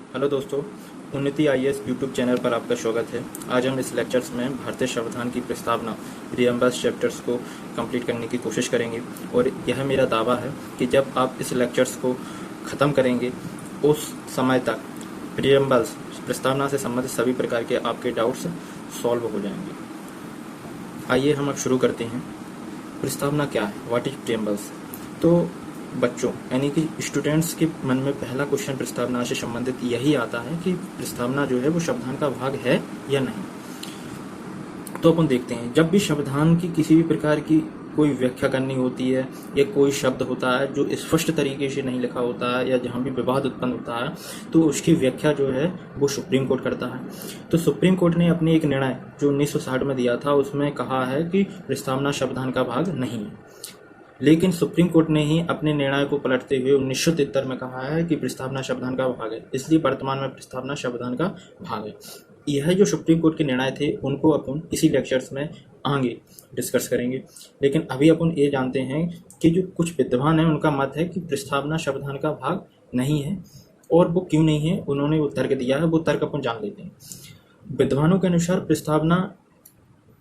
Hello दोस्तों, उन्नति IAS YouTube channel पर आपका स्वागत है। आज हम इस लेक्चर्स में भारतीय संविधान की प्रस्तावना प्रीएम्बल्स चैप्टर्स को कंप्लीट करने की कोशिश करेंगे और यह मेरा दावा है कि जब आप इस लेक्चर्स को ख़त्म करेंगे उस समय तक प्रीएम्बल्स प्रस्तावना से संबंधित सभी प्रकार के आपके डाउट्स सॉल्व हो जाएंगे। आइए हम अब शुरू करते हैं। प्रस्तावना क्या है? What is preambles? तो बच्चों यानी कि स्टूडेंट्स के मन में पहला क्वेश्चन प्रस्तावना से संबंधित यही आता है कि प्रस्तावना जो है वो संविधान का भाग है या नहीं। तो अपन देखते हैं, जब भी संविधान की किसी भी प्रकार की कोई व्याख्या करनी होती है या कोई शब्द होता है जो स्पष्ट तरीके से नहीं लिखा होता है या जहाँ भी विवाद उत्पन्न होता है तो उसकी व्याख्या जो है वो सुप्रीम कोर्ट करता है। तो सुप्रीम कोर्ट ने अपने एक निर्णय जो 1960 में दिया था उसमें कहा है कि प्रस्तावना संविधान का भाग नहीं है, लेकिन सुप्रीम कोर्ट ने ही अपने निर्णय को पलटते हुए 1973 में कहा है कि प्रस्तावना संविधान का भाग है, इसलिए वर्तमान में प्रस्तावना संविधान का भाग है। यह जो सुप्रीम कोर्ट के निर्णय थे उनको अपन इसी लेक्चर्स में आगे डिस्कस करेंगे, लेकिन अभी अपन ये जानते हैं कि जो कुछ विद्वान हैं उनका मत है कि प्रस्तावना संविधान का भाग नहीं है, और वो क्यों नहीं है उन्होंने वो तर्क दिया है, वो तर्क अपन जान लेते हैं। विद्वानों के अनुसार प्रस्तावना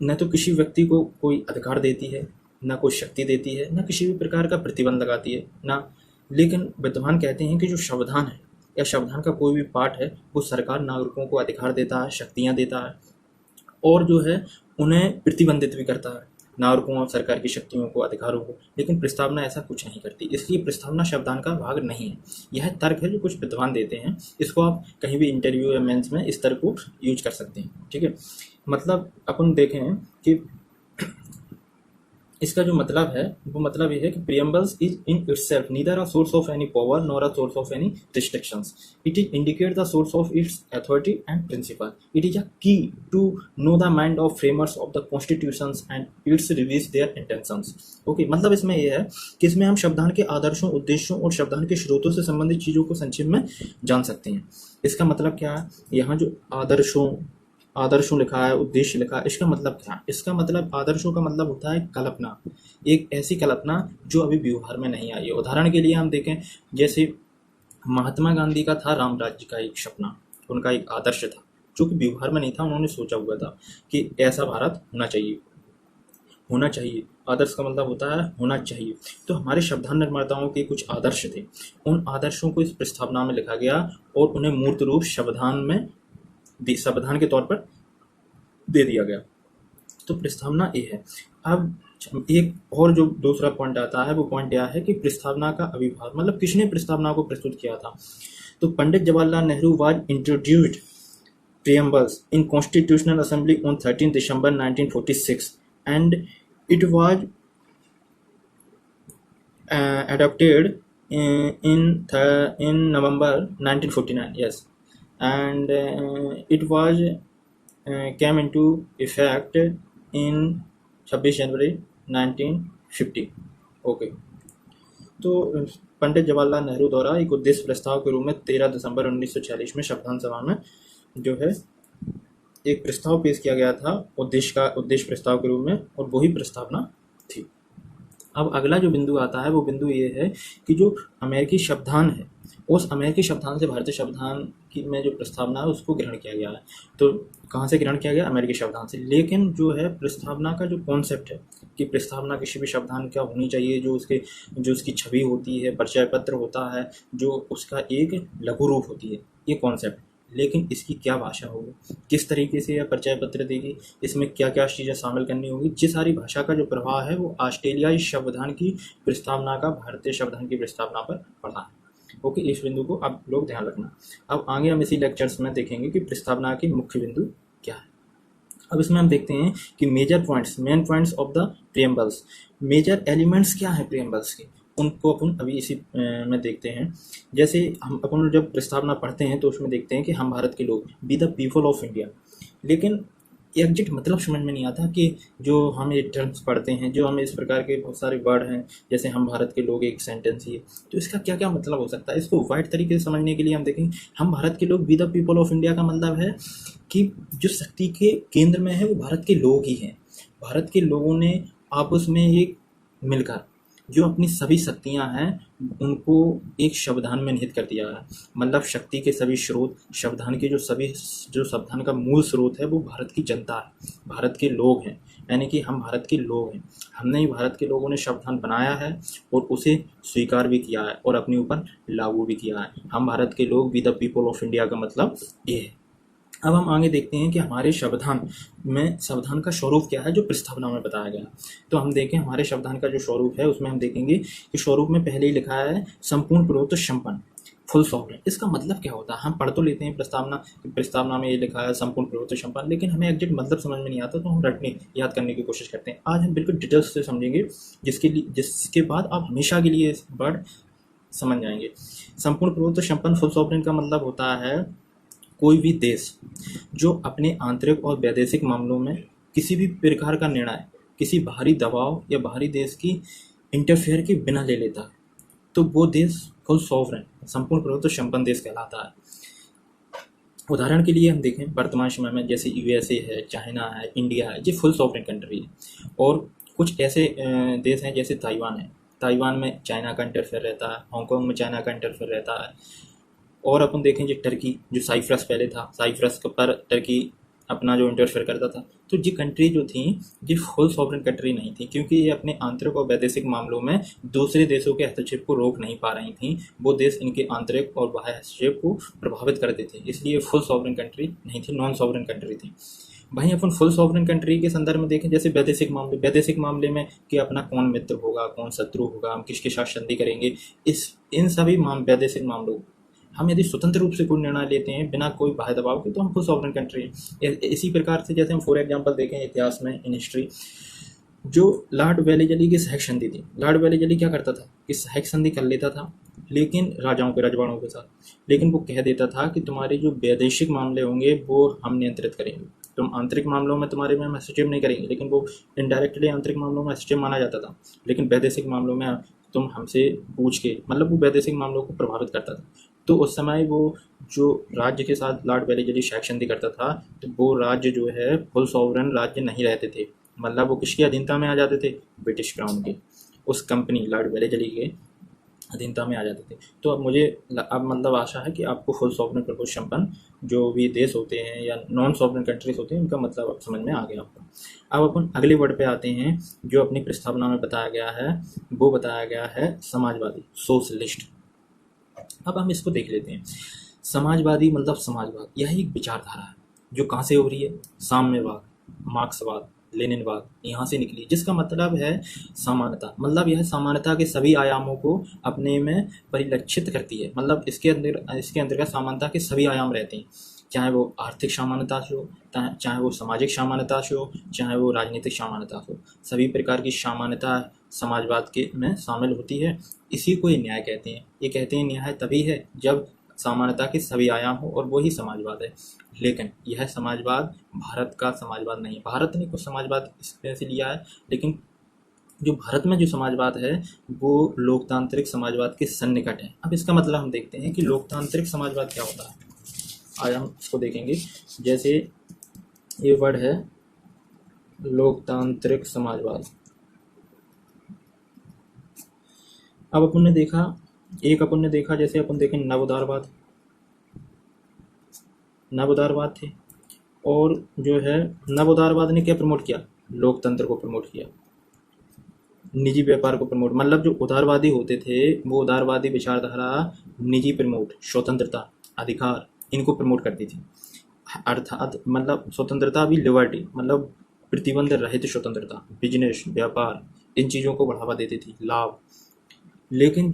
न तो किसी व्यक्ति को कोई अधिकार देती है, ना कोई शक्ति देती है, ना किसी भी प्रकार का प्रतिबंध लगाती है ना, लेकिन विद्वान कहते हैं कि जो संविधान है या संविधान का कोई भी पार्ट है वो सरकार नागरिकों को अधिकार देता है, शक्तियां देता है और जो है उन्हें प्रतिबंधित भी करता है, नागरिकों और सरकार की शक्तियों को, अधिकारों को। लेकिन प्रस्तावना ऐसा कुछ नहीं करती, इसलिए प्रस्तावना संविधान का भाग नहीं है। यह तर्क है जो कुछ विद्वान देते हैं, इसको आप कहीं भी इंटरव्यू या मेंस में इस तर्क को यूज कर सकते हैं। ठीक है, मतलब अपन देखें कि इसका जो मतलब है वो मतलब ये है कि preambles is in itself neither a source of any power nor a source of any restrictions. It is indicate the source of its authority and principle. It is a key to know the mind of framers of the constitutions and its reveals their intentions. Okay, मतलब इसमें ये है कि इसमें हम संविधान के आदर्शों, उद्देश्यों और संविधान के स्रोतों से संबंधित चीजों को संक्षेप में जान सकते हैं। इसका मतलब क्या है? यहाँ जो आदर्शों लिखा है, उद्देश्य लिखा है, इसका मतलब क्या है? इसका मतलब आदर्शों का मतलब होता है कल्पना, एक ऐसी कल्पना जो अभी व्यवहार में नहीं आई है। उदाहरण के लिए हम देखें, जैसे महात्मा गांधी का था राम राज्य का एक सपना, उनका एक आदर्श था जो कि व्यवहार में नहीं था, उन्होंने सोचा हुआ था कि ऐसा भारत होना चाहिए। आदर्श का मतलब होता है होना चाहिए। तो हमारे संविधान निर्माताओं के कुछ आदर्श थे, उन आदर्शों को इस प्रस्तावना में लिखा गया और उन्हें मूर्त रूप संविधान के तौर पर दे दिया गया। तो प्रस्तावना ये है। अब एक और जो दूसरा पॉइंट आता है वो पॉइंट यह है कि प्रस्तावना का आविर्भाव, मतलब किसने प्रस्तावना को प्रस्तुत किया था। तो Pandit Jawaharlal Nehru was introduced preambles in Constitutional Assembly on 13 December 1946 and it was adopted in November 1949. Yes, and it was came into effect in 26 January 1950. Okay, तो पंडित जवाहरलाल नेहरू द्वारा एक उद्देश्य प्रस्ताव के रूप में 13 दिसंबर 1946 में संविधान सभा में जो है एक प्रस्ताव पेश किया गया था उद्देश्य प्रस्ताव के रूप में, और वही प्रस्तावना थी। अब अगला जो बिंदु आता है वो बिंदु ये है कि जो अमेरिकी संविधान है उस अमेरिकी संविधान से भारतीय संविधान की में जो प्रस्तावना है उसको ग्रहण किया गया है। तो कहाँ से ग्रहण किया गया? अमेरिकी संविधान से। लेकिन जो है प्रस्तावना का जो कॉन्सेप्ट है कि प्रस्तावना किसी भी संविधान क्या होनी चाहिए, जो उसकी छवि होती है, परिचय पत्र होता है, जो उसका एक लघु रूप होती है, ये कॉन्सेप्ट। लेकिन इसकी क्या भाषा होगी, किस तरीके से यह परिचय पत्र देगी, इसमें क्या क्या चीज़ें शामिल करनी होगी, जिस सारी भाषा का जो प्रभाव है वो ऑस्ट्रेलियाई संविधान की प्रस्तावना का भारतीय संविधान की प्रस्तावना पर पड़ा है। ओके, इस बिंदु को आप लोग ध्यान रखना। अब आगे हम इसी लेक्चर्स में देखेंगे कि प्रस्तावना के मुख्य बिंदु क्या है। अब इसमें हम देखते हैं कि main points of the preambles, major elements क्या है प्रीएम्बल्स के, उनको अपन अभी इसी में देखते हैं। जैसे हम अपन जब प्रस्तावना पढ़ते हैं तो उसमें देखते हैं कि हम भारत के लोग, be the people of India, लेकिन एग्जैक्ट मतलब समझ में नहीं आता कि जो हम ये टर्म्स पढ़ते हैं, जो हमें इस प्रकार के बहुत सारे वर्ड हैं, जैसे हम भारत के लोग एक सेंटेंस ही है, तो इसका क्या क्या मतलब हो सकता है। इसको वाइड तरीके से समझने के लिए हम देखें, हम भारत के लोग, be the people of India का मतलब है कि जो शक्ति के केंद्र में है वो भारत के लोग ही हैं। भारत के लोगों ने आपस में एक मिलकर जो अपनी सभी शक्तियां हैं उनको एक शब्दान में निहित कर दिया है। मतलब शक्ति के सभी स्रोत, शब्दान के जो शब्दान का मूल स्रोत है वो भारत की जनता है, भारत के लोग हैं, यानी कि हम भारत के लोग हैं। हमने ही भारत के लोगों ने शब्दान बनाया है और उसे स्वीकार भी किया है और अपने ऊपर लागू भी किया है। हम भारत के लोग, we the people of India का मतलब ये है। अब हम आगे देखते हैं कि हमारे संविधान का स्वरूप क्या है जो प्रस्तावना में बताया गया। तो हम देखें हमारे संविधान का जो स्वरूप है उसमें हम देखेंगे कि स्वरूप में पहले ही लिखा है संपूर्ण पूर्वोत्तर संपन्न, फुल सॉवरेन। इसका मतलब क्या होता है? हम पढ़ तो लेते हैं प्रस्तावना में ये लिखा है संपूर्ण पूर्वोत्तर संपन्न, लेकिन हमें एग्जैक्ट मतलब समझ में नहीं आता, तो हम रटने याद करने की कोशिश करते हैं। आज हम बिल्कुल डिटेल्स से समझेंगे, जिसके बाद आप हमेशा के लिए इस वर्ड समझ जाएंगे। संपूर्ण पूर्वोत्तर संपन्न फुल सॉवरेन का मतलब होता है कोई भी देश जो अपने आंतरिक और वैदेशिक मामलों में किसी भी प्रकार का निर्णय किसी बाहरी दबाव या बाहरी देश की इंटरफेयर के बिना ले लेता है, तो वो देश फुल सॉवरेन, संपूर्ण पूर्वोत्तर संपन्न देश कहलाता है। उदाहरण के लिए हम देखें वर्तमान समय में जैसे यूएसए है, चाइना है, इंडिया है, ये फुल सॉवरेन कंट्री है। और कुछ ऐसे देश हैं जैसे ताइवान है, ताइवान में चाइना का इंटरफेयर रहता है, हांगकांग में चाइना का इंटरफेयर रहता है। और अपन देखें जो टर्की, जो साइप्रस पहले था, साइप्रस पर टर्की अपना जो इंटरफेयर करता था, तो ये कंट्री जो थी ये फुल सॉवरेन कंट्री नहीं थी, क्योंकि ये अपने आंतरिक और वैदेशिक मामलों में दूसरे देशों के हस्तक्षेप को रोक नहीं पा रही थी। वो देश इनके आंतरिक और बाह्य हस्तक्षेप को प्रभावित करते थे, इसलिए फुल सॉवरेन कंट्री नहीं थी, नॉन सॉवरेन कंट्री थी। वहीं अपन फुल सॉवरेन कंट्री के संदर्भ में देखें जैसे वैदेशिक मामले में कि अपना कौन मित्र होगा, कौन शत्रु होगा, हम किसके साथ संधि करेंगे, इन सभी वैदेशिक मामलों हम यदि स्वतंत्र रूप से कोई निर्णय लेते हैं बिना कोई बाह्य दबाव के, तो हम फुल सॉवरेन कंट्री हैं। इसी प्रकार से जैसे हम फॉर एग्जांपल देखें इतिहास में, इन हिस्ट्री, जो लॉर्ड वेलेजली की सहायक संधि थी, लॉर्ड वेलेजली क्या करता था कि सहायक संधि कर लेता था, लेकिन राजाओं के रजवाड़ों के साथ, लेकिन वो कह देता था कि तुम्हारे जो वैदेशिक मामले होंगे वो हम नियंत्रित करेंगे, तुम आंतरिक मामलों में तुम्हारे में हस्तक्षेप नहीं करेंगे। लेकिन वो इनडायरेक्टली आंतरिक मामलों में हस्तक्षेप माना जाता था, लेकिन वैदेशिक मामलों में तुम हमसे पूछ के, मतलब वो वैदेशिक मामलों को प्रभावित करता था। तो उस समय वो जो राज्य के साथ लॉर्ड वेलेजली सहायक संधि करता था, तो वो राज्य जो है फुल सॉवरेन राज्य नहीं रहते थे, मतलब वो किसकी अधीनता में आ जाते थे? ब्रिटिश क्राउन के, उस कंपनी लॉर्ड वेलेजली के अधीनता में आ जाते थे। तो अब मतलब आशा है कि आपको फुल सॉवरेन प्रभुत्व संपन्न जो भी देश होते हैं या नॉन सॉवरेन कंट्रीज होते हैं उनका मतलब अब समझ में आ गया आपको। अब अपन अगले वर्ड पे आते हैं जो अपनी प्रस्तावना में बताया गया है, वो बताया गया है समाजवादी, सोशलिस्ट। अब हम इसको देख लेते हैं। समाजवादी मतलब समाजवाद, यह एक विचारधारा है जो कहाँ से हो रही है? साम्यवाद, मार्क्सवाद, लेनिनवाद, यहाँ से निकली, जिसका मतलब है समानता। मतलब यह समानता के सभी आयामों को अपने में परिलक्षित करती है। मतलब इसके अंतर्गत समानता के सभी आयाम रहते हैं, चाहे वो आर्थिक समानता से हो, चाहे वो सामाजिक समानता से हो, चाहे वो राजनीतिक समानता से हो, सभी प्रकार की समानता समाजवाद के में शामिल होती है। इसी को ये न्याय कहते हैं। ये कहते हैं न्याय तभी है जब समानता के सभी आयाम हो, और वही समाजवाद है। लेकिन यह समाजवाद भारत का समाजवाद नहीं है। भारत ने कुछ समाजवाद इस तरह से लिया है, लेकिन जो भारत में जो समाजवाद है वो लोकतांत्रिक समाजवाद के सन्निकट है। अब इसका मतलब हम देखते हैं कि लोकतांत्रिक समाजवाद क्या होता है। आज हम इसको देखेंगे। जैसे ये वर्ड है लोकतांत्रिक समाजवाद। अब अपन ने देखा जैसे अपन देखें नवोदारवाद थे, और जो है नवोदारवाद ने क्या प्रमोट किया? लोकतंत्र को प्रमोट किया, निजी व्यापार को प्रमोट। मतलब जो उदारवादी होते थे वो उदारवादी विचारधारा निजी प्रमोट, स्वतंत्रता, अधिकार, इनको प्रमोट करती थी। अर्थात मतलब स्वतंत्रता भी, लिबर्टी मतलब प्रतिबंध रहित स्वतंत्रता, बिजनेस, व्यापार, इन चीज़ों को बढ़ावा देती थी, लाभ। लेकिन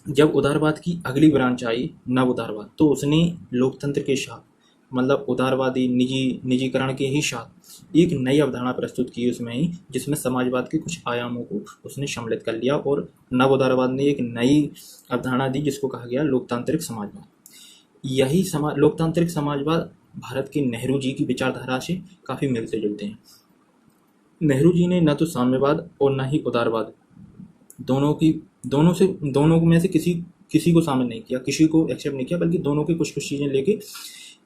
जब उदारवाद की अगली ब्रांच आई नव उदारवाद, तो उसने लोकतंत्र के साथ, मतलब उदारवादी निजीकरण के ही साथ एक नई अवधारणा प्रस्तुत की उसमें ही, जिसमें समाजवाद के कुछ आयामों को उसने सम्मिलित कर लिया, और नव उदारवाद ने एक नई अवधारणा दी जिसको कहा गया लोकतांत्रिक समाजवाद। यही लोकतांत्रिक समाजवाद भारत के नेहरू जी की विचारधारा से काफ़ी मिलते जुलते हैं। नेहरू जी ने न तो साम्यवाद और न ही उदारवाद, दोनों में से किसी को शामिल नहीं किया, किसी को एक्सेप्ट नहीं किया, बल्कि दोनों की कुछ चीज़ें लेके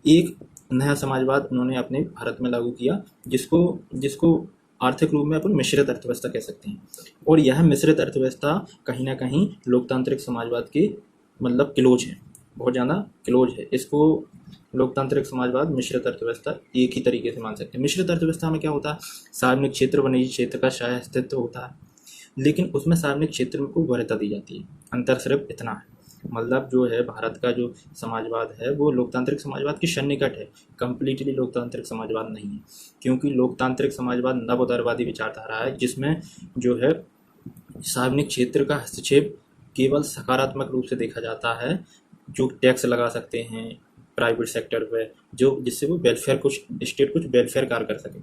एक नया समाजवाद उन्होंने अपने भारत में लागू किया, जिसको आर्थिक रूप में अपन मिश्रित अर्थव्यवस्था कह सकते हैं। और यह मिश्रित अर्थव्यवस्था कहीं ना कहीं लोकतांत्रिक समाजवाद की मतलब क्लोज है, बहुत ज़्यादा क्लोज है। इसको लोकतांत्रिक समाजवाद मिश्रित अर्थव्यवस्था एक ही तरीके से मान सकते हैं। मिश्रित अर्थव्यवस्था में क्या होता है, सार्वजनिक क्षेत्र व निजी क्षेत्र का सह अस्तित्व होता है, लेकिन उसमें सार्वजनिक क्षेत्र को वरीयता दी जाती है। अंतर सिर्फ इतना है, मतलब जो है भारत का जो समाजवाद है वो लोकतांत्रिक समाजवाद की सन्निकट है, कंप्लीटली लोकतांत्रिक समाजवाद नहीं है। क्योंकि लोकतांत्रिक समाजवाद नव उदारवादी विचारधारा है, जिसमें जो है सार्वजनिक क्षेत्र का हस्तक्षेप केवल सकारात्मक रूप से देखा जाता है, जो टैक्स लगा सकते हैं प्राइवेट सेक्टर पे, जो जिससे वो वेलफेयर कुछ स्टेट कुछ वेलफेयर कार्य कर सके,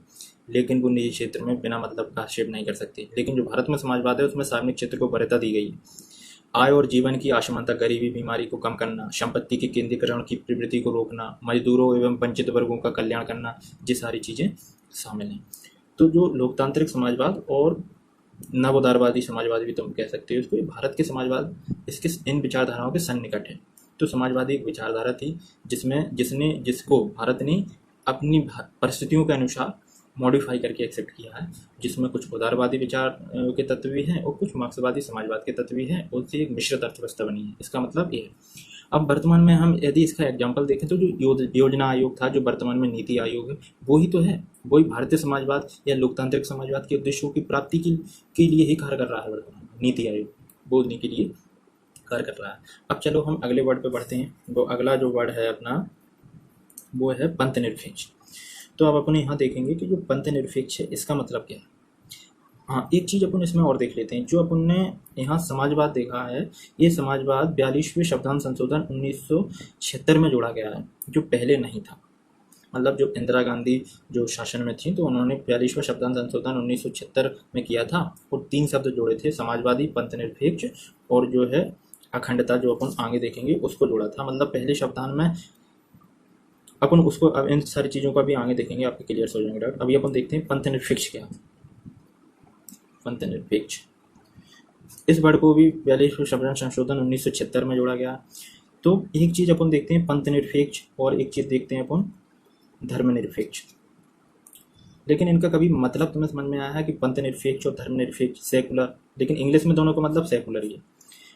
लेकिन वो निजी क्षेत्र में बिना मतलब का हस्तक्षेप नहीं कर सकती। लेकिन जो भारत में समाजवाद है उसमें सार्वजनिक क्षेत्र को वरीयता दी गई है। आय और जीवन की असमानता, गरीबी, बीमारी को कम करना, संपत्ति के केंद्रीकरण की प्रवृत्ति को रोकना, मजदूरों एवं वंचित वर्गों का कल्याण करना, ये सारी चीज़ें शामिल हैं। तो जो लोकतांत्रिक समाजवाद और नव उदारवादी समाजवाद भी तुम कह सकते हो इसको, भारत के समाजवाद इसके इन विचारधाराओं के सन्निकट है। तो समाजवादी एक विचारधारा थी जिसको भारत ने अपनी परिस्थितियों के अनुसार मॉडिफाई करके एक्सेप्ट किया है, जिसमें कुछ उदारवादी विचार के तत्व भी हैं और कुछ मार्क्सवादी समाजवाद के तत्व भी हैं, उससे एक मिश्रित अर्थव्यवस्था बनी है। इसका मतलब ये है। अब वर्तमान में हम यदि इसका एग्जाम्पल देखें तो जो योजना आयोग था, जो वर्तमान में नीति आयोग है, वही तो है, वही भारतीय समाजवाद या लोकतांत्रिक समाजवाद के उद्देश्यों की प्राप्ति के लिए ही कार्य कर रहा है। वर्तमान में नीति आयोग बोलने के लिए कार्य कर रहा है। अब चलो हम अगले वर्ड पे बढ़ते हैं। वो अगला जो वर्ड है अपना वो है पंथ निरपेक्ष। तो अब अपन यहाँ देखेंगे कि जो पंथ निरपेक्ष है इसका मतलब क्या है। हाँ, एक चीज़ अपन इसमें और देख लेते हैं। जो अपन ने यहाँ समाजवाद देखा है, ये समाजवाद 42वें संविधान संशोधन 1976 में जोड़ा गया है, जो पहले नहीं था। मतलब जो इंदिरा गांधी जो शासन में थी तो उन्होंने 42वां संविधान संशोधन 1976 में किया था और 3 शब्द जोड़े थे, समाजवादी, पंथ निरपेक्ष और जो है अखंडता, जो अपन आगे देखेंगे उसको जोड़ा था। मतलब पहले संविधान में अपन उसको, अब इन सारी चीज़ों का भी आगे देखेंगे, आपके क्लियर हो जाएंगे डाउट। अभी अपन देखते हैं पंथ निरपेक्ष क्या है। पंथ निरपेक्ष इस वर्ड को भी 42वें संविधान संशोधन 1976 में जोड़ा गया। तो एक चीज़ अपन देखते हैं पंथ निरपेक्ष और एक चीज़ देखते हैं अपन धर्मनिरपेक्ष। लेकिन इनका कभी मतलब तुम्हें समझ में आया है कि पंथ निरपेक्ष और धर्मनिरपेक्ष, सेकुलर, लेकिन इंग्लिश में दोनों का मतलब सेकुलर ही है,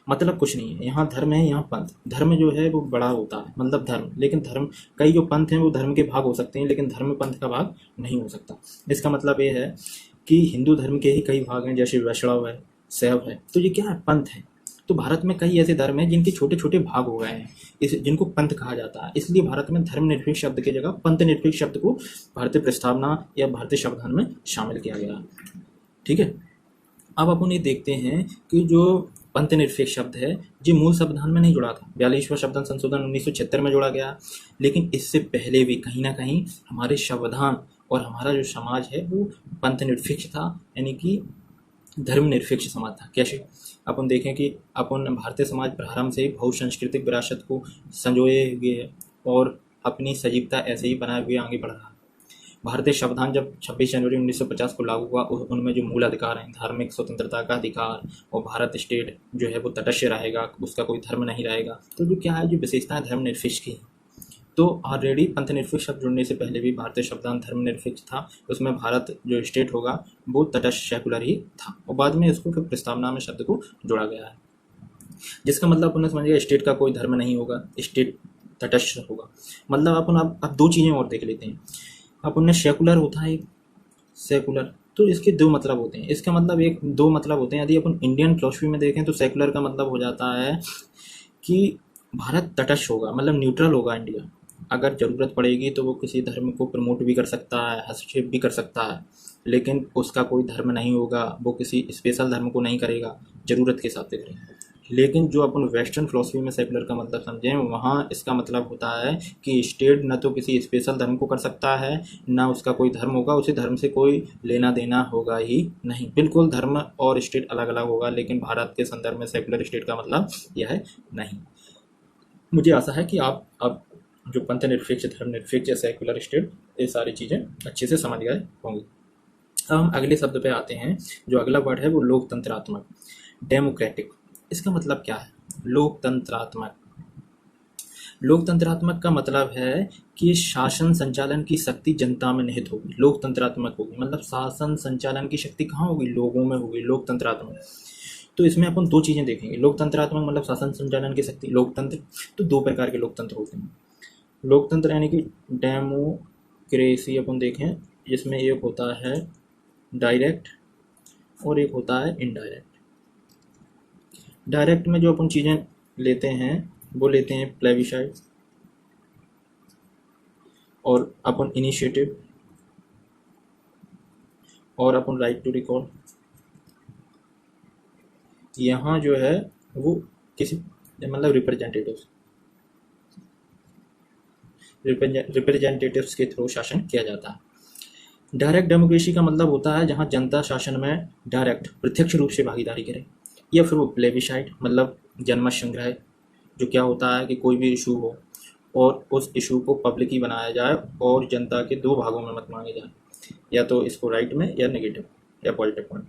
मतलब कुछ नहीं है। यहाँ धर्म है, यहाँ पंथ। धर्म जो है वो बड़ा होता है, मतलब धर्म, लेकिन धर्म कई जो पंथ हैं वो धर्म के भाग हो सकते हैं, लेकिन धर्म पंथ का भाग नहीं हो सकता। इसका मतलब ये है कि हिंदू धर्म के ही कई भाग हैं, जैसे वैष्णव है, शैव है, तो ये क्या है, पंथ है। तो भारत में कई ऐसे धर्म हैं जिनके छोटे छोटे भाग हो गए हैं, जिनको पंथ कहा जाता है। इसलिए भारत में धर्मनिरपेक्ष शब्द की जगह पंथ निरपेक्ष शब्द को भारतीय प्रस्तावना या भारतीय संविधान में शामिल किया गया। ठीक है, अब अपन ये देखते हैं कि जो पंथ निरपेक्ष शब्द है ये मूल संविधान में नहीं जुड़ा था। 42वां संविधान संशोधन 1976 में जोड़ा गया, लेकिन इससे पहले भी कहीं ना कहीं हमारे संविधान और हमारा जो समाज है वो पंथ निरपेक्ष था, यानी कि धर्मनिरपेक्ष समाज था। कैसे, अपन देखें कि अपन भारतीय समाज प्रारंभ से ही बहुसांस्कृतिक विरासत को संजोए हुए और अपनी सजीवता ऐसे ही बनाए हुए आगे बढ़ रहा है। भारतीय संविधान जब 26 जनवरी 1950 को लागू हुआ, उनमें जो मूल अधिकार हैं, धार्मिक स्वतंत्रता का अधिकार और भारत स्टेट जो है वो तटस्थ रहेगा, उसका कोई धर्म नहीं रहेगा। तो जो क्या है, जो विशेषताएं धर्मनिरपेक्ष की। तो ऑलरेडी पंथ निरपेक्ष शब्द जुड़ने से पहले भी भारतीय संविधान धर्मनिरपेक्ष था, उसमें भारत जो स्टेट होगा वो तटस्थ सेकुलर ही था, और बाद में इसको फिर प्रस्तावना में शब्द को जोड़ा गया है, जिसका मतलब अपन समझिए स्टेट का कोई धर्म नहीं होगा, स्टेट तटस्थ होगा। मतलब अपन अब 2 चीज़ें और देख लेते हैं। अपन ने सेकुलर होता है, सेकुलर, तो इसके 2 मतलब होते हैं। इसका मतलब 2 मतलब होते हैं। यदि अपन इंडियन फिलॉसफी में देखें तो सेकुलर का मतलब हो जाता है कि भारत तटस्थ होगा, मतलब न्यूट्रल होगा इंडिया। अगर ज़रूरत पड़ेगी तो वो किसी धर्म को प्रमोट भी कर सकता है, हस्तक्षेप भी कर सकता है, लेकिन उसका कोई धर्म नहीं होगा, वो किसी स्पेशल धर्म को नहीं करेगा, ज़रूरत के हिसाब से करेगा। लेकिन जो अपन वेस्टर्न फिलॉसफी में सेकुलर का मतलब समझें, वहाँ इसका मतलब होता है कि स्टेट न तो किसी स्पेशल धर्म को कर सकता है, ना उसका कोई धर्म होगा, उसी धर्म से कोई लेना देना होगा ही नहीं। बिल्कुल धर्म और स्टेट अलग अलग होगा, लेकिन भारत के संदर्भ में सेकुलर स्टेट का मतलब यह है नहीं। मुझे आशा है कि आप अब जो पंथ निरपेक्ष, धर्मनिरपेक्ष, सेकुलर स्टेट, ये सारी चीज़ें अच्छे से समझ गए होंगे। अब हम अगले शब्द पे आते हैं। जो अगला वर्ड है वो लोकतंत्रात्मक, डेमोक्रेटिक। इसका मतलब क्या है, लोकतंत्रात्मक। लोकतंत्रात्मक का मतलब है कि शासन संचालन की शक्ति जनता में निहित होगी, लोकतंत्रात्मक होगी। मतलब शासन संचालन की शक्ति कहाँ होगी? लोगों में होगी, लोकतंत्रात्मक। तो इसमें अपन दो चीज़ें देखेंगे। लोकतंत्रात्मक मतलब शासन संचालन की शक्ति, लोकतंत्र। तो दो प्रकार के लोकतंत्र होते हैं। लोकतंत्र यानी कि डेमोक्रेसी अपन देखें, जिसमें एक होता है डायरेक्ट और एक होता है इनडायरेक्ट। डायरेक्ट में जो अपन चीज़ें लेते हैं वो लेते हैं प्लेबिसाइट और अपन इनिशिएटिव और अपन राइट टू रिकॉल। यहाँ जो है वो किसी मतलब रिप्रेजेंटेटिव्स के थ्रू शासन किया जाता है। डायरेक्ट डेमोक्रेसी का मतलब होता है जहाँ जनता शासन में डायरेक्ट प्रत्यक्ष रूप से भागीदारी करे। या फिर वो प्लेबिसाइट मतलब जनमत संग्रह, जो क्या होता है कि कोई भी इशू हो और उस इशू को पब्लिक ही बनाया जाए और जनता के दो भागों में मत मांगे जाए, या तो इसको राइट में या नेगेटिव या पॉजिटिव पॉइंट।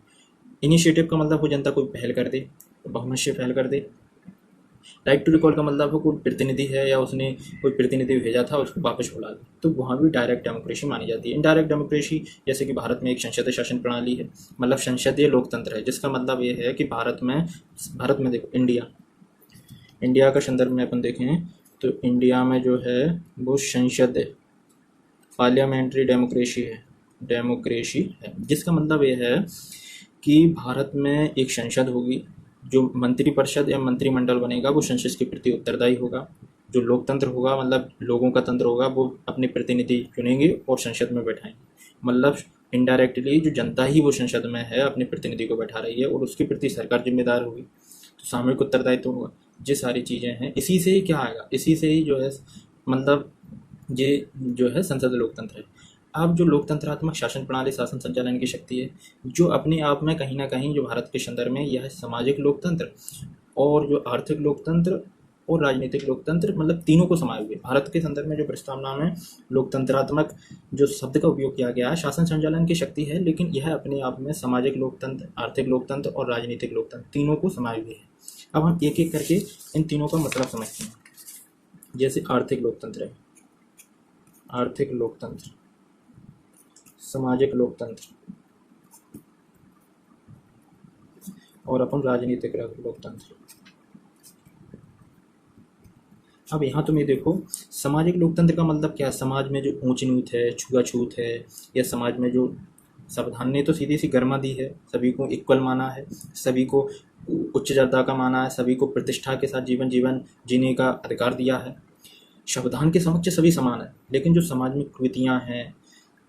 इनिशिएटिव का मतलब वो जनता कोई पहल कर दे, बहुमत से पहल कर दे। राइट टू रिकॉल का मतलब वो कोई प्रतिनिधि है या उसने कोई प्रतिनिधि भेजा था उसको वापस बुला दे, तो वहाँ भी डायरेक्ट डेमोक्रेसी मानी जाती है। इनडायरेक्ट डेमोक्रेसी जैसे कि भारत में एक संसदीय शासन प्रणाली है, मतलब संसदीय लोकतंत्र है, जिसका मतलब ये है कि भारत में देखो इंडिया का संदर्भ में अपन देखें तो इंडिया में जो है वो संसद पार्लियामेंट्री डेमोक्रेसी है, जिसका मतलब ये है कि भारत में एक संसद होगी, जो मंत्रिपरिषद या मंत्रिमंडल बनेगा वो संसद के प्रति उत्तरदायी होगा। जो लोकतंत्र होगा मतलब लोगों का तंत्र होगा, वो अपने प्रतिनिधि चुनेंगे और संसद में बैठाएंगे। मतलब इनडायरेक्टली जो जनता ही वो संसद में है अपने प्रतिनिधि को बैठा रही है और उसके प्रति सरकार जिम्मेदार होगी, तो सामूहिक उत्तरदायित्व तो होगा। ये सारी चीज़ें हैं, इसी से ही क्या आएगा, इसी से ही जो है मतलब ये जो है संसद लोकतंत्र है। अब जो लोकतंत्रात्मक शासन प्रणाली शासन संचालन की शक्ति है, जो अपने आप में कहीं ना कहीं जो भारत के संदर्भ में यह सामाजिक लोकतंत्र और जो आर्थिक लोकतंत्र और राजनीतिक लोकतंत्र मतलब तीनों को समाये हुए। भारत के संदर्भ में जो प्रस्तावना में लोकतंत्रात्मक जो शब्द का उपयोग किया गया है शासन संचालन की शक्ति है, लेकिन यह अपने आप में सामाजिक लोकतंत्र, आर्थिक लोकतंत्र और राजनीतिक लोकतंत्र तीनों को समाये हुए है। अब हम एक एक करके इन तीनों का मतलब समझते हैं। जैसे आर्थिक लोकतंत्र है, आर्थिक लोकतंत्र, सामाजिक लोकतंत्र और अपन राजनीतिक लोकतंत्र। अब यहाँ तुम ये देखो, सामाजिक लोकतंत्र का मतलब क्या है? समाज में जो ऊंच नीच है, छुआछूत है, या समाज में जो संविधान ने तो सीधी सी गरिमा दी है, सभी को इक्वल माना है, सभी को उच्च दर्जा का माना है, सभी को प्रतिष्ठा के साथ जीवन जीने का अधिकार दिया है। संविधान के समक्ष सभी समान है, लेकिन जो समाज में कुरीतियाँ हैं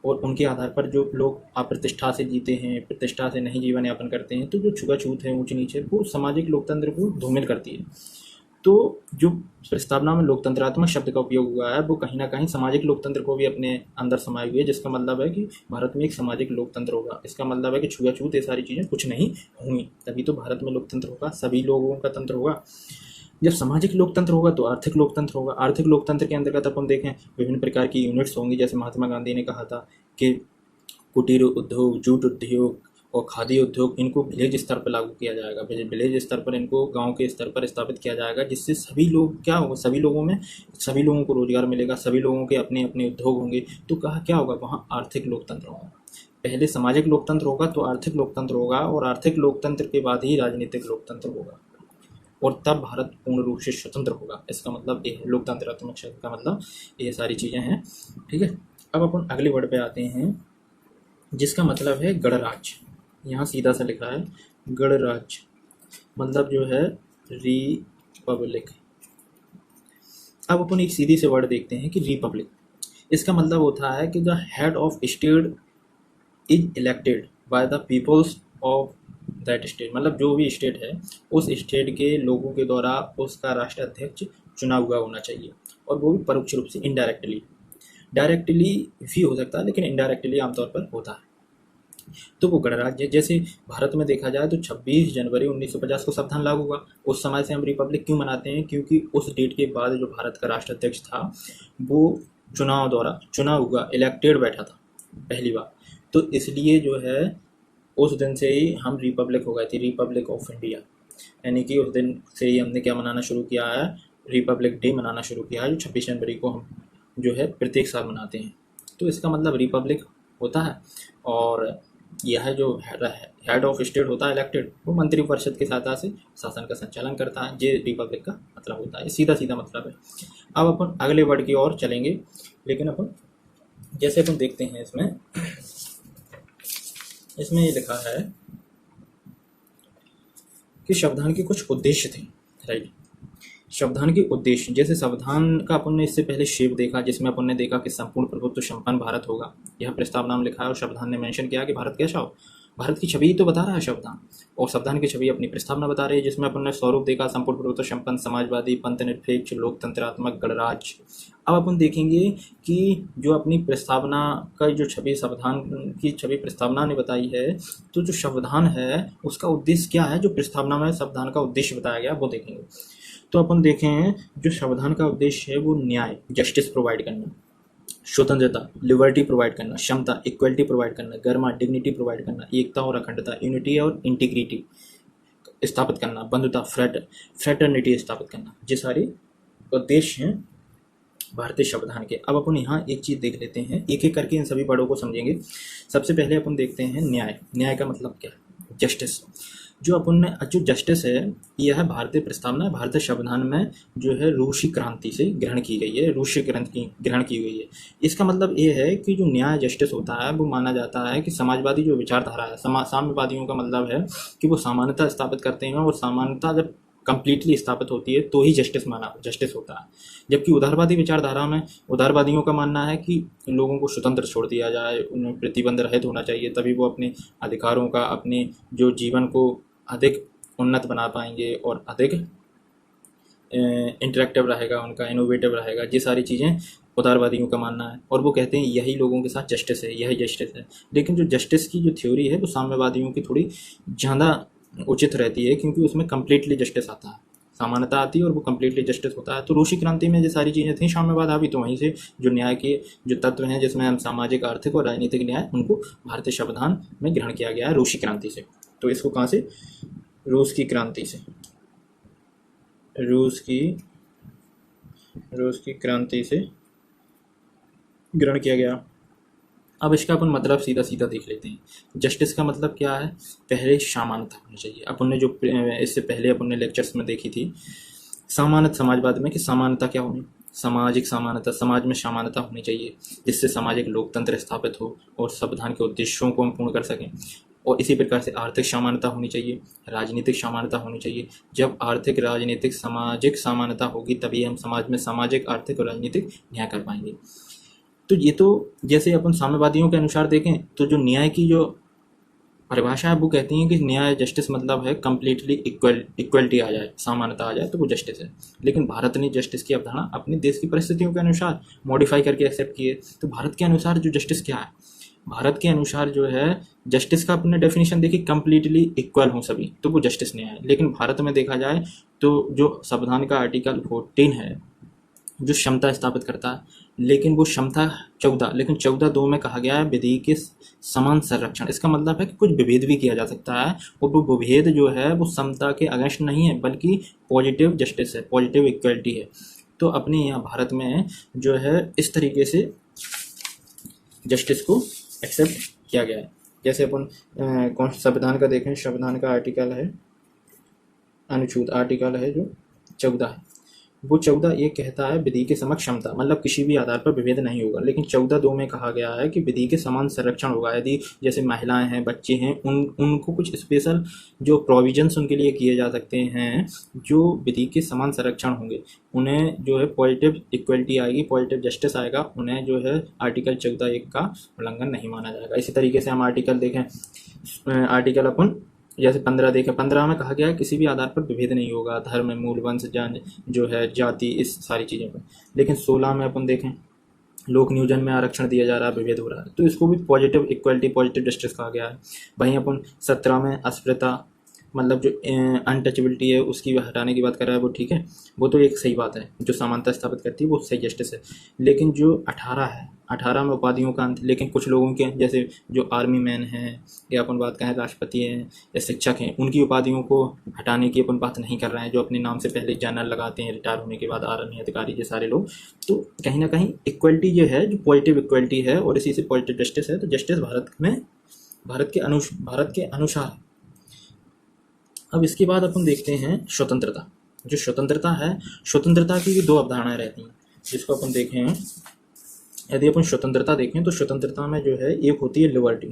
और उनके आधार पर जो लोग अप्रतिष्ठा से जीते हैं, प्रतिष्ठा से नहीं जीवन यापन करते हैं, तो जो छुआछूत है, ऊंच नीच है, वो सामाजिक लोकतंत्र को धूमिल करती है। तो जो प्रस्तावना में लोकतंत्रात्मक शब्द का उपयोग हुआ है वो कहीं ना कहीं सामाजिक लोकतंत्र को भी अपने अंदर समाये हुए है, जिसका मतलब है कि भारत में एक सामाजिक लोकतंत्र होगा। इसका मतलब है कि छुआछूत ये सारी चीज़ें कुछ नहीं होंगी, तभी तो भारत में लोकतंत्र होगा, सभी लोगों का तंत्र होगा। जब सामाजिक लोकतंत्र होगा तो आर्थिक लोकतंत्र होगा। आर्थिक लोकतंत्र के अंतर्गत अपन देखें विभिन्न प्रकार की यूनिट्स होंगी, जैसे महात्मा गांधी ने कहा था कि कुटीर उद्योग, जूट उद्योग और खादी उद्योग, इनको विलेज स्तर पर लागू किया जाएगा। विलेज स्तर पर इनको गांव के स्तर पर स्थापित किया जाएगा, जिससे सभी लोग क्या होगा, सभी लोगों को रोजगार मिलेगा, सभी लोगों के अपने अपने उद्योग होंगे। तो कहा क्या होगा, वहाँ आर्थिक लोकतंत्र होगा। पहले सामाजिक लोकतंत्र होगा तो आर्थिक लोकतंत्र होगा, और आर्थिक लोकतंत्र के बाद ही राजनीतिक लोकतंत्र होगा, और तब भारत पूर्ण रूप से स्वतंत्र होगा। इसका मतलब ये है लोकतंत्रात्मक शब्द का मतलब ये सारी चीज़ें हैं। ठीक है, अब अपन अगले वर्ड पे आते हैं जिसका मतलब है गणराज्य। यहाँ सीधा सा लिखा है गणराज्य, मतलब जो है रिपब्लिक। अब अपन एक सीधी से वर्ड देखते हैं कि रिपब्लिक, इसका मतलब होता है कि the head of state is elected by the peoples of that state. मतलब जो भी स्टेट है उस स्टेट के लोगों के द्वारा उसका राष्ट्राध्यक्ष चुना हुआ होना चाहिए, और वो भी परोक्ष रूप से, इनडायरेक्टली। डायरेक्टली भी हो सकता है लेकिन इनडायरेक्टली आमतौर पर होता है। तो वो गणराज्य, जैसे भारत में देखा जाए तो 26 जनवरी 1950 को संविधान लागू हुआ। उस समय से हम रिपब्लिक क्यों मनाते हैं, क्योंकि उस डेट के बाद जो भारत का राष्ट्राध्यक्ष था वो चुनाव द्वारा चुना हुआ, इलेक्टेड बैठा था पहली बार। तो इसलिए जो है उस दिन से ही हम रिपब्लिक हो गए थे, रिपब्लिक ऑफ इंडिया। यानी कि उस दिन से ही हमने क्या मनाना शुरू किया है, रिपब्लिक डे मनाना शुरू किया है, जो 26 जनवरी को हम जो है प्रत्येक साल मनाते हैं। तो इसका मतलब रिपब्लिक होता है, और यह जो हेड ऑफ स्टेट होता है इलेक्टेड, वो मंत्रिपरिषद के सहायता से शासन का संचालन करता है। ये रिपब्लिक का मतलब होता है, सीधा सीधा मतलब है। अब अपन अगले वर्ड की ओर चलेंगे, लेकिन अपन जैसे अपन देखते हैं इसमें ये लिखा है कि संविधान के कुछ उद्देश्य थे, राइट। संविधान के उद्देश्य, जैसे संविधान का अपन ने इससे पहले शेप देखा, जिसमें अपन ने देखा कि संपूर्ण प्रभुत्व संपन्न भारत होगा, यह प्रस्तावना में लिखा है। और संविधान ने मेंशन किया कि भारत कैसा हो, भारत की छवि तो बता रहा है संविधान, और संविधान की छवि अपनी प्रस्तावना बता रही है, जिसमें अपन ने स्वरूप देखा संपूर्ण प्रभुत्व संपन्न, समाजवादी, पंथनिरपेक्ष, लोकतंत्रात्मक, गणराज्य। अब अपन देखेंगे कि जो अपनी प्रस्तावना का जो छवि संविधान की छवि प्रस्तावना ने बताई है, तो जो संविधान है उसका उद्देश्य क्या है, जो प्रस्तावना में संविधान का उद्देश्य बताया गया वो देखेंगे। तो अपन देखें जो संविधान का उद्देश्य है वो न्याय, जस्टिस प्रोवाइड करना, स्वतंत्रता, लिबर्टी प्रोवाइड करना, क्षमता, इक्वलिटी प्रोवाइड करना, गरिमा, डिग्निटी प्रोवाइड करना, एकता और अखंडता, यूनिटी और इंटीग्रिटी स्थापित करना, बंधुता, फ्रेटर्निटी स्थापित करना, ये सारे उद्देश्य हैं भारतीय संविधान के। अब अपन यहाँ एक चीज़ देख लेते हैं, एक एक करके इन सभी वर्डों को समझेंगे। सबसे पहले अपन देखते हैं न्याय। न्याय का मतलब क्या है? जस्टिस। जो अपन ने जो जस्टिस है, यह भारतीय प्रस्तावना, भारतीय संविधान में जो है रूसी क्रांति से ग्रहण की गई है, रूसी क्रांति ग्रहण की गई है। इसका मतलब ये है कि जो न्याय जस्टिस होता है वो माना जाता है कि समाजवादी जो विचारधारा है, साम्यवादियों का मतलब है कि वो समानता स्थापित करते हैं, और समानता जब कंप्लीटली स्थापित होती है तो ही जस्टिस होता है। जबकि उदारवादी विचारधारा में उदारवादियों का मानना है कि लोगों को स्वतंत्र छोड़ दिया जाए, उन्हें प्रतिबंध रहित होना चाहिए, तभी वो अपने अधिकारों का, अपने जो जीवन को अधिक उन्नत बना पाएंगे और अधिक इंटरेक्टिव रहेगा, उनका इनोवेटिव रहेगा। ये सारी चीज़ें उदारवादियों का मानना है, और वो कहते हैं यही लोगों के साथ जस्टिस है, यही जस्टिस है। लेकिन जो जस्टिस की जो थ्योरी है वो साम्यवादियों की थोड़ी ज़्यादा उचित रहती है, क्योंकि उसमें कम्प्लीटली जस्टिस आता है, समानता आती है और वो कम्प्लीटली जस्टिस होता है। तो रूसी क्रांति में ये सारी चीज़ें थी, साम्यवाद अभी तो वहीं से जो न्याय के जो तत्व हैं, जिसमें हम सामाजिक, आर्थिक और राजनीतिक न्याय, उनको भारतीय संविधान में ग्रहण किया गया है रूसी क्रांति से। तो इसको कहाँ से? रूस की क्रांति से, रूस की क्रांति से ग्रहण किया गया। अब इसका अपन मतलब सीधा सीधा देख लेते हैं। जस्टिस का मतलब क्या है? पहले समानता होनी चाहिए। अपन ने जो इससे पहले अपन ने लेक्चर्स में देखी थी समाजवाद में कि समानता क्या होनी, सामाजिक समानता, समाज में समानता होनी चाहिए, जिससे सामाजिक लोकतंत्र स्थापित हो और संविधान के उद्देश्यों को हम पूर्ण कर सकें। और इसी प्रकार से आर्थिक समानता होनी चाहिए, राजनीतिक समानता होनी चाहिए। जब आर्थिक, राजनीतिक, सामाजिक समानता होगी तभी हम समाज में सामाजिक, आर्थिक और राजनीतिक न्याय कर पाएंगे। तो ये तो जैसे अपन साम्यवादियों के अनुसार देखें तो जो न्याय की जो परिभाषा है वो कहती है कि न्याय जस्टिस मतलब है कम्प्लीटली इक्वलिटी आ जाए, समानता आ जाए तो वो जस्टिस है। लेकिन भारत ने जस्टिस की अवधारणा अपने देश की परिस्थितियों के अनुसार मॉडिफाई करके एक्सेप्ट किए। तो भारत के अनुसार जो जस्टिस क्या है? भारत के अनुसार जो है जस्टिस का अपने डेफिनेशन देखिए, कम्प्लीटली इक्वल हों सभी, तो वो जस्टिस न्याय है। लेकिन भारत में देखा जाए तो जो संविधान का आर्टिकल 14 है जो क्षमता स्थापित करता है, लेकिन वो क्षमता 14, लेकिन 14(2) में कहा गया है विधि के समान संरक्षण। इसका मतलब है कि कुछ विभेद भी किया जा सकता है, और वो विभेद जो है वो समता के अगेंस्ट नहीं है, बल्कि पॉजिटिव जस्टिस है, पॉजिटिव इक्वलिटी है। तो अपने यहाँ भारत में जो है इस तरीके से जस्टिस को एक्सेप्ट किया गया है। जैसे अपन संविधान का देखें, संविधान का आर्टिकल है अनुच्छेद, आर्टिकल है जो 14 है, वो 14 ये कहता है विधि के समक्ष क्षमता, मतलब किसी भी आधार पर विभेद नहीं होगा। लेकिन 14(2) में कहा गया है कि विधि के समान संरक्षण होगा। यदि जैसे महिलाएं हैं, बच्चे हैं, उनको कुछ स्पेशल जो प्रोविजंस उनके लिए किए जा सकते हैं, जो विधि के समान संरक्षण होंगे, उन्हें जो है पॉजिटिव इक्वलिटी आएगी, पॉजिटिव जस्टिस आएगा, उन्हें जो है आर्टिकल 14(1) का उल्लंघन नहीं माना जाएगा। इसी तरीके से हम आर्टिकल देखें, आर्टिकल अपन जैसे 15 देखें, 15 में कहा गया है किसी भी आधार पर विभेद नहीं होगा, धर्म, मूल, वंश, जो है जाति, इस सारी चीज़ों पर। लेकिन 16 में अपन देखें लोक नियोजन में आरक्षण दिया जा रहा है, विभेद हो रहा है, तो इसको भी पॉजिटिव इक्वलिटी, पॉजिटिव जस्टिस कहा गया है। वहीं अपन 17 में अस्पृश्यता, मतलब जो अनटचेबिलिटी है उसकी हटाने की बात कर रहा है वो ठीक है, वो तो एक सही बात है, जो समानता स्थापित करती है वो सही जस्टिस है। लेकिन जो 18 है, 18 में उपाधियों का अंत, लेकिन कुछ लोगों के जैसे जो आर्मी मैन हैं या अपन बात करें राष्ट्रपति हैं या शिक्षक हैं, उनकी उपाधियों को हटाने की अपन बात नहीं कर रहे हैं, जो अपने नाम से पहले जनरल लगाते हैं रिटायर होने के बाद, आर्मी अधिकारी ये सारे लोग। तो कहीं ना कहीं इक्वलिटी जो है, जो पॉजिटिव इक्वलिटी है और इसी से पॉजिटिव जस्टिस है, तो जस्टिस भारत के अनुसार। अब इसके बाद अपन देखते हैं स्वतंत्रता। जो स्वतंत्रता है, स्वतंत्रता की दो अवधारणाएं रहती हैं, जिसको अपन देखें, यदि अपन स्वतंत्रता देखें तो स्वतंत्रता में जो है एक होती है लिबर्टी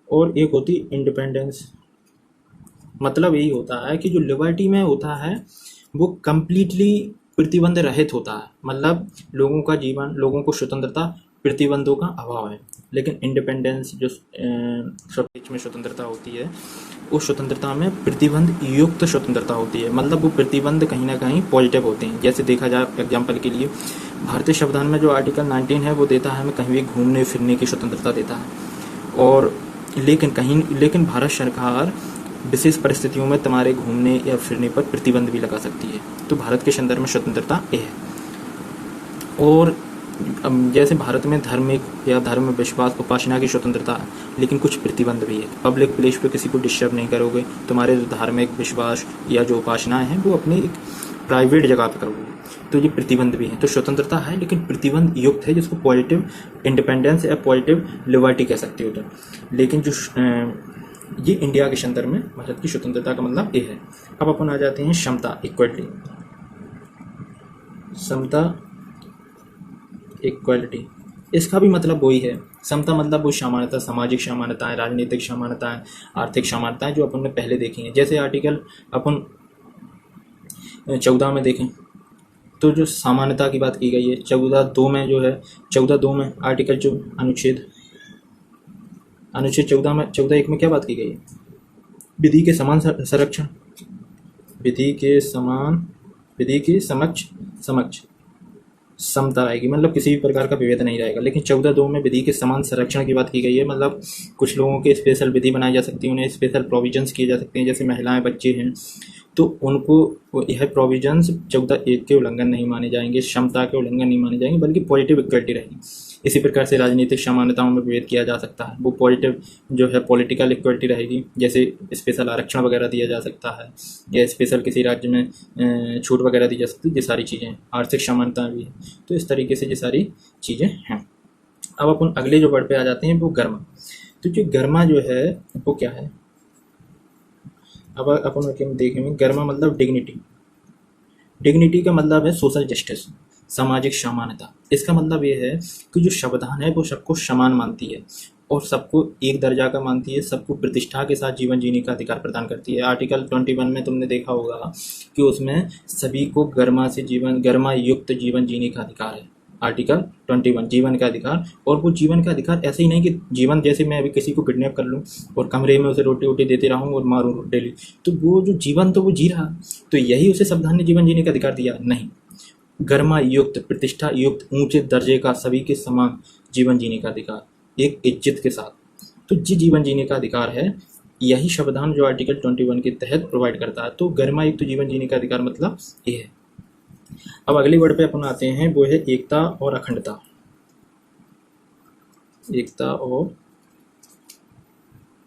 और एक होती है इंडिपेंडेंस। मतलब यही होता है कि जो लिबर्टी में होता है वो कंप्लीटली प्रतिबंध रहित होता है, मतलब लोगों का जीवन, लोगों को स्वतंत्रता, प्रतिबंधों का अभाव है। लेकिन इंडिपेंडेंस जो बीच में स्वतंत्रता होती है, उस स्वतंत्रता में प्रतिबंध युक्त स्वतंत्रता होती है, मतलब वो प्रतिबंध कहीं ना कहीं पॉजिटिव होते हैं। जैसे देखा जाए एग्जाम्पल के लिए, भारतीय संविधान में जो आर्टिकल 19 है वो देता है हमें कहीं भी घूमने फिरने की स्वतंत्रता देता है, और लेकिन भारत सरकार विशेष परिस्थितियों में तुम्हारे घूमने या फिरने पर प्रतिबंध भी लगा सकती है। तो भारत के संदर्भ में स्वतंत्रता ये है। और जैसे भारत में धार्मिक या धर्म विश्वास उपासना की स्वतंत्रता है, लेकिन कुछ प्रतिबंध भी है। पब्लिक प्लेस पे किसी को डिस्टर्ब नहीं करोगे, तुम्हारे जो धार्मिक विश्वास या जो उपासनाएं हैं वो अपनी एक प्राइवेट जगह पर करोगे, तो ये प्रतिबंध भी है। तो स्वतंत्रता है लेकिन प्रतिबंध युक्त है, जिसको पॉजिटिव इंडिपेंडेंस या पॉजिटिव लिबर्टी कह सकते हो। तो लेकिन जो ये इंडिया के संदर्भ में भारत की स्वतंत्रता का मतलब ये है। अब अपन आ जाते हैं समता, इक्वलिटी। समता, इक्वलिटी, इसका भी मतलब वही है। समता मतलब वो समानता, सामाजिक समानताएं, राजनीतिक समानताएं, आर्थिक समानताएं जो अपन ने पहले देखी हैं। जैसे आर्टिकल अपन 14 में देखें तो जो समानता की बात की गई है 14(2) में, जो है 14(2) में आर्टिकल जो अनुच्छेद 14 में 14(1) में क्या बात की गई है? विधि के समान संरक्षण, विधि के समक्ष समता रहेगी, मतलब किसी भी प्रकार का विभेद नहीं रहेगा। लेकिन 14(2) में विधि के समान संरक्षण की बात की गई है, मतलब कुछ लोगों के स्पेशल विधि बनाई जा सकती है, उन्हें स्पेशल प्रोविजंस किए जा सकते हैं। जैसे महिलाएं, बच्चे हैं, तो उनको यह प्रोविजंस 14(1) के उल्लंघन नहीं माने जाएंगे, क्षमता के उल्लंघन नहीं माने जाएंगे, बल्कि पॉजिटिव इक्वलिटी रहेगी। इसी प्रकार से राजनीतिक समानताओं में विभेद किया जा सकता है, वो पॉजिटिव जो है पॉलिटिकल इक्वलिटी रहेगी। जैसे स्पेशल आरक्षण वगैरह दिया जा सकता है, या स्पेशल किसी राज्य में छूट वगैरह दी जा सकती है, ये सारी चीज़ें। आर्थिक समानता भी है, तो इस तरीके से ये सारी चीज़ें हैं। अब अपन अगले जो वर्ड पे आ जाते हैं वो गर्मा। तो जो गर्मा जो है वो क्या है? अब अपन देखेंगे, गर्मा मतलब डिग्निटी। डिग्निटी का मतलब है सोशल जस्टिस, सामाजिक समानता। इसका मतलब ये है कि जो संविधान है वो सबको समान मानती है और सबको एक दर्जा का मानती है, सबको प्रतिष्ठा के साथ जीवन जीने का अधिकार प्रदान करती है। आर्टिकल 21 में तुमने देखा होगा कि उसमें सभी को गर्मा युक्त जीवन जीने का अधिकार है। आर्टिकल 21 जीवन का अधिकार, और वो जीवन का अधिकार ऐसे ही नहीं कि जीवन जैसे मैं अभी किसी को किडनैप कर लूँ और कमरे में उसे रोटी वोटी देते रहूँ और मारूँ डेली, तो वो जो जीवन तो वो जी रहा, तो यही उसे संविधान ने जीवन जीने का अधिकार दिया? नहीं, गर्मा युक्त, प्रतिष्ठा युक्त, ऊंचे दर्जे का, सभी के समान जीवन जीने का अधिकार, एक इज्जत के साथ। तो जी जीवन जीने का अधिकार है, यही संविधान जो आर्टिकल 21 के तहत प्रोवाइड करता है। तो गर्मा युक्त जीवन जीने का अधिकार मतलब ये है। अब अगले वर्ड पे अपन आते हैं, वो है एकता और अखंडता। एकता और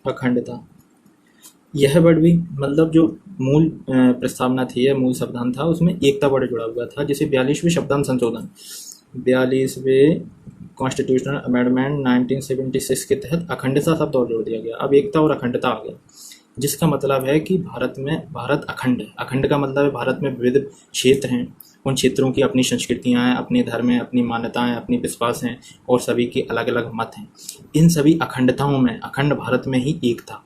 अखंडता, यह वर्ड भी मतलब जो मूल प्रस्तावना थी या मूल संविधान था उसमें एकता वर्ड जुड़ा हुआ था। जैसे 42वें संविधान संशोधन, 42वें कॉन्स्टिट्यूशनल अमेंडमेंट 1976 के तहत अखंडता शब्द और जोड़ दिया गया। अब एकता और अखंडता आ गया, जिसका मतलब है कि भारत अखंड है। अखंड का मतलब है भारत में विविध क्षेत्र हैं, उन क्षेत्रों की अपनी संस्कृतियाँ हैं, अपने धर्म हैं, अपनी मान्यताएं, अपनी विश्वास हैं, और सभी के अलग अलग मत हैं। इन सभी अखंडताओं में अखंड भारत में ही एकता,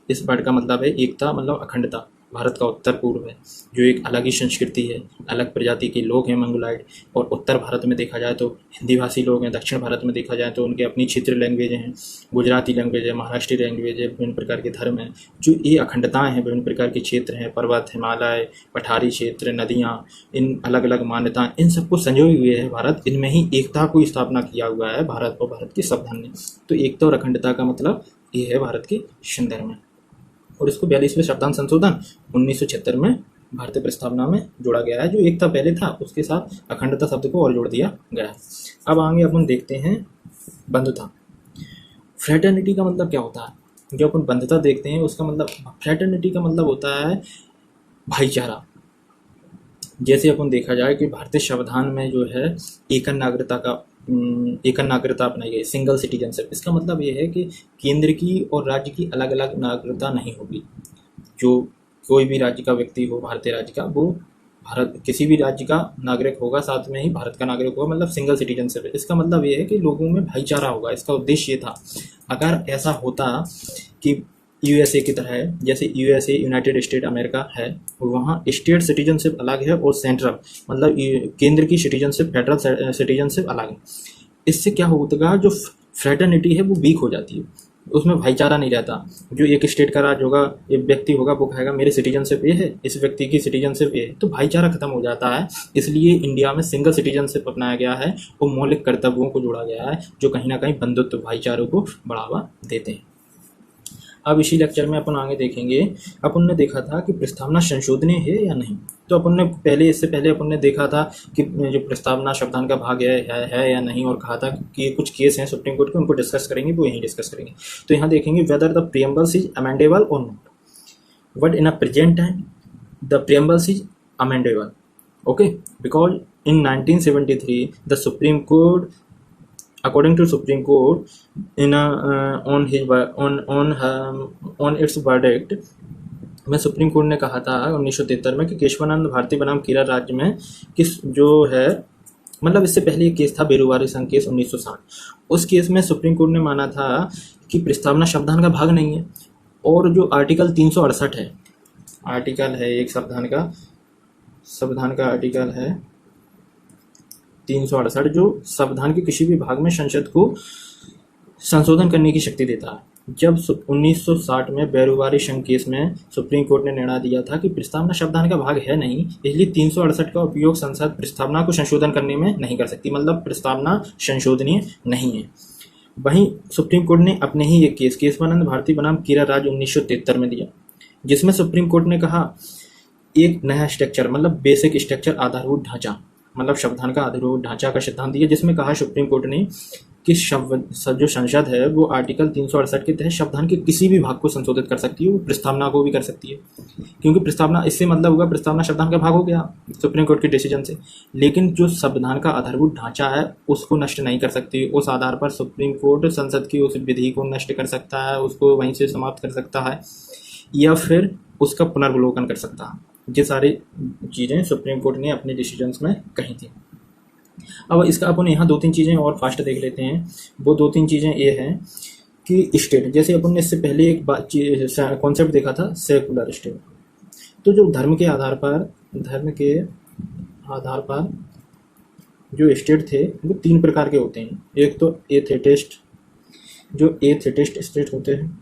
इस वर्ड का मतलब है एकता मतलब अखंडता। भारत का उत्तर पूर्व है जो एक अलग ही संस्कृति है, अलग प्रजाति के लोग हैं मंगोलाइड, और उत्तर भारत में देखा जाए तो हिंदी भाषी लोग हैं, दक्षिण भारत में देखा जाए तो उनके अपनी क्षेत्रीय लैंग्वेज हैं, गुजराती लैंग्वेज है, महाराष्ट्रीय लैंग्वेज है, विभिन्न प्रकार के धर्म हैं। जो ये अखंडताएँ हैं, विभिन्न प्रकार के क्षेत्र हैं, पर्वत, हिमालय, पठारी क्षेत्र, नदियाँ, इन अलग अलग मान्यताएँ, इन सबको संजोए हुए है भारत। इनमें ही एकता को स्थापना किया हुआ है भारत और भारत के संविधान ने। तो एकता और अखंडता का मतलब ये है भारत के संदर्भ में। और इसको 42वें संविधान संशोधन 1976 में भारतीय प्रस्तावना में जोड़ा गया है। जो एकता पहले था उसके साथ अखंडता शब्द को और जोड़ दिया गया है। अब आगे अपन देखते हैं बंधुता। फ्रेटर्निटी का मतलब क्या होता है? जो अपन बंधुता देखते हैं उसका मतलब, फ्रेटर्निटी का मतलब होता है भाईचारा। जैसे अपन देखा जाए कि भारतीय संविधान में जो है एकल नागरिकता अपनाई गई, सिंगल सिटीजनशिप। इसका मतलब ये है कि केंद्र की और राज्य की अलग अलग नागरिकता नहीं होगी। जो कोई भी राज्य का व्यक्ति हो, भारतीय राज्य का, वो भारत किसी भी राज्य का नागरिक होगा, साथ में ही भारत का नागरिक होगा, मतलब सिंगल सिटीजनशिप है। इसका मतलब ये है कि लोगों में भाईचारा होगा। इसका उद्देश्य ये था। अगर ऐसा होता कि यूएसए की तरह है, जैसे यूएसए यूनाइटेड स्टेट अमेरिका है, वहाँ स्टेट सिटीजनशिप अलग है और सेंट्रल मतलब केंद्र की सिटीजनशिप, फेडरल सिटीजनशिप अलग है। इससे क्या होगा, जो फ्रेटर्निटी है वो वीक हो जाती है, उसमें भाईचारा नहीं रहता। जो एक स्टेट का राज्य होगा, एक व्यक्ति होगा, वो कहेगा मेरी सिटीजनशिप ये है, इस व्यक्ति की सिटीजनशिप ये है, तो भाईचारा खत्म हो जाता है। इसलिए इंडिया में सिंगल सिटीजनशिप अपनाया गया है और मौलिक कर्तव्यों को जोड़ा गया है, जो कहीं ना कहीं बंधुत्व भाईचारे को बढ़ावा देते हैं। अब इसी लेक्चर में अपन आगे देखेंगे, अपन ने देखा था कि प्रस्तावना संशोधनीय है या नहीं। तो अपन ने इससे पहले अपन ने देखा था कि जो प्रस्तावना संविधान का भाग है या नहीं, और कहा था कि कुछ केस हैं सुप्रीम कोर्ट के, उनको डिस्कस करेंगे, वो यहीं डिस्कस करेंगे। तो यहाँ देखेंगे whether the preambles is amendable और not. But in a present time the preambles is amendable, okay, because in 1973 the Supreme Court, according to Supreme Court, on its verdict में सुप्रीम कोर्ट ने कहा था 1973 में कि केशवानंद भारती बनाम केरल राज्य में किस जो है, मतलब इससे पहले एक केस था बेरुवारी संघ केस 1960। उस केस में सुप्रीम कोर्ट ने माना था कि प्रस्तावना संविधान का भाग नहीं है, और जो आर्टिकल 368 है, आर्टिकल है एक संविधान का आर्टिकल है 368, जो संविधान के किसी भी भाग में संसद को संशोधन करने की शक्ति देता है। जब 1960 में बेरुवारी संघ केस में सुप्रीम कोर्ट ने निर्णय दिया था कि प्रस्तावना संविधान का भाग है नहीं, इसलिए 368 का उपयोग संसद प्रस्तावना को संशोधन करने में नहीं कर सकती, मतलब प्रस्तावना संशोधनीय नहीं है। वहीं सुप्रीम कोर्ट ने अपने ही एक केस केशवानंद भारती बनाम केरल राज्य 1973 में दिया, जिसमें सुप्रीम कोर्ट ने कहा एक नया स्ट्रक्चर, मतलब बेसिक स्ट्रक्चर, आधारभूत ढांचा, मतलब संविधान का आधारभूत ढांचा का सिद्धांत दिया, जिसमें कहा सुप्रीम कोर्ट ने कि जो संसद है वो आर्टिकल 368 के तहत संविधान के किसी भी भाग को संशोधित कर सकती है, वो प्रस्तावना को भी कर सकती है, क्योंकि प्रस्तावना, इससे मतलब होगा प्रस्तावना संविधान का भाग हो गया सुप्रीम कोर्ट के डिसीजन से। लेकिन जो संविधान का आधारभूत ढांचा है उसको नष्ट नहीं कर सकती। उस आधार पर सुप्रीम कोर्ट संसद की उस विधि को नष्ट कर सकता है, उसको वहीं से समाप्त कर सकता है, या फिर उसका पुनर्वलोकन कर सकता है। ये सारी चीज़ें सुप्रीम कोर्ट ने अपने डिसीजंस में कही थी। अब इसका अपन यहाँ 2-3 चीज़ें और फास्ट देख लेते हैं। वो 2-3 चीज़ें ये हैं कि स्टेट, जैसे अपन ने इससे पहले एक कॉन्सेप्ट देखा था सेकुलर स्टेट। तो जो धर्म के आधार पर जो स्टेट थे वो 3 प्रकार के होते हैं। एक तो एथेटिस्ट, जो एथेटिस्ट स्टेट होते हैं,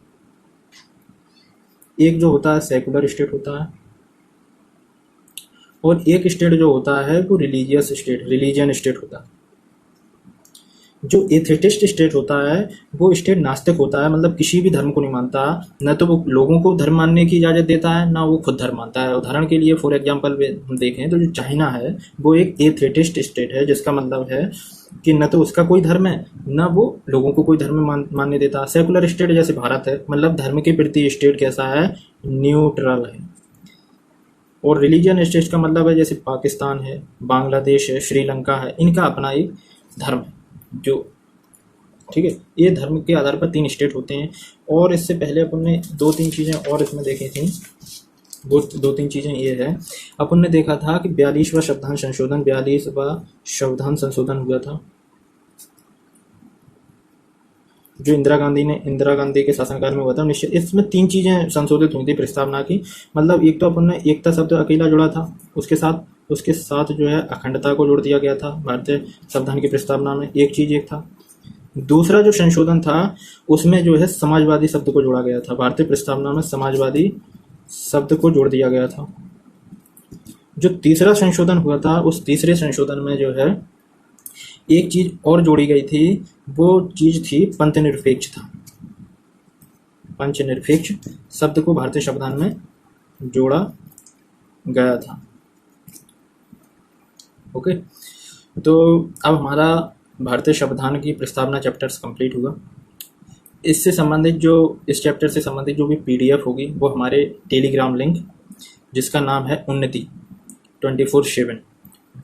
एक जो होता है सेकुलर स्टेट होता है, और एक स्टेट जो होता है वो रिलीजियस स्टेट, रिलीजियन स्टेट होता है। जो एथेटिस्ट स्टेट होता है वो स्टेट नास्तिक होता है, मतलब किसी भी धर्म को नहीं मानता, न तो वो लोगों को धर्म मानने की इजाज़त देता है, ना वो खुद धर्म मानता है। उदाहरण के लिए फॉर एग्जांपल हम देखें तो जो चाइना है वो एक एथेटिस्ट स्टेट है, जिसका मतलब है कि न तो उसका कोई धर्म है, न वो लोगों को कोई धर्म मानने देता। सेकुलर स्टेट जैसे भारत है, मतलब धर्म के प्रति स्टेट कैसा है, न्यूट्रल है। और रिलीजियन स्टेट का मतलब है जैसे पाकिस्तान है, बांग्लादेश है, श्रीलंका है, इनका अपना एक धर्म है जो, ठीक है। ये धर्म के आधार पर 3 स्टेट होते हैं। और इससे पहले अपन ने 2-3 चीज़ें और इसमें देखी थी। वो 2-3 चीज़ें ये है, अपन ने देखा था कि 42वां संविधान संशोधन हुआ था, जो इंदिरा गांधी के शासनकाल में हुआ था। इसमें 3 चीज़ें संशोधित हुई थी प्रस्तावना की, मतलब एक तो अपन ने एकता शब्द अकेला जोड़ा था, उसके साथ जो है अखंडता को जोड़ दिया गया था भारतीय संविधान की प्रस्तावना में, एक चीज़ एक था। दूसरा जो संशोधन था उसमें जो है समाजवादी शब्द को जोड़ा गया था, भारतीय प्रस्तावना में समाजवादी शब्द को जोड़ दिया गया था। जो तीसरा संशोधन हुआ था, उस तीसरे संशोधन में जो है एक चीज और जोड़ी गई थी, वो चीज थी पंथ निरपेक्षता। पंचनिरपेक्ष शब्द को भारतीय संविधान में जोड़ा गया था। ओके, तो अब हमारा भारतीय संविधान की प्रस्तावना चैप्टर्स कंप्लीट हुआ। इससे संबंधित इस चैप्टर से संबंधित जो भी PDF होगी वो हमारे टेलीग्राम लिंक जिसका नाम है उन्नति 24/7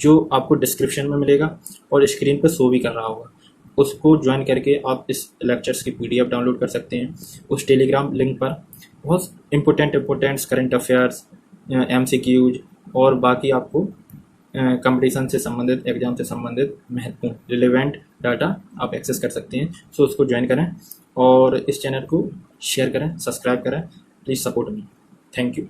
जो आपको डिस्क्रिप्शन में मिलेगा और स्क्रीन पर शो भी कर रहा होगा, उसको ज्वाइन करके आप इस लेक्चर्स की PDF डाउनलोड कर सकते हैं। उस टेलीग्राम लिंक पर बहुत इम्पोर्टेंट करंट अफेयर्स, MCQs और बाकी आपको कंपटीशन से संबंधित, एग्जाम से संबंधित महत्वपूर्ण रिलेवेंट डाटा आप एक्सेस कर सकते हैं। सो उसको ज्वाइन करें और इस चैनल को शेयर करें, सब्सक्राइब करें। Please support me. Thank you.